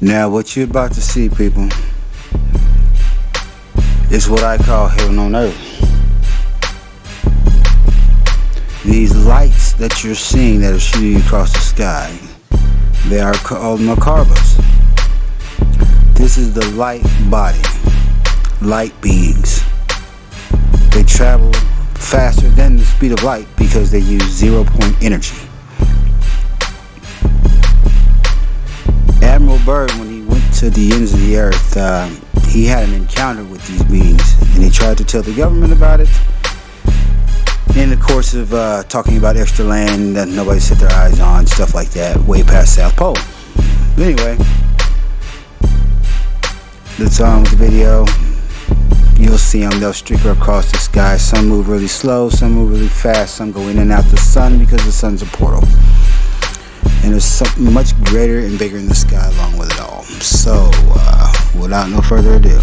Now what you're about to see, people, is what I call heaven on earth. These lights that you're seeing that are shooting across the sky, they are called macarbas. This is the light body, light beings. They travel faster than the speed of light because they use 0-point energy. Admiral Byrd, when he went to the ends of the earth, he had an encounter with these beings, and he tried to tell the government about it. In the course of talking about extra land that nobody set their eyes on, stuff like that, way past South Pole. But anyway, that's on with the video. You'll see them, they'll streaker across the sky. Some move really slow, some move really fast, some go in and out the sun because the sun's a portal. And there's something much greater and bigger in the sky along with it all. So, without no further ado,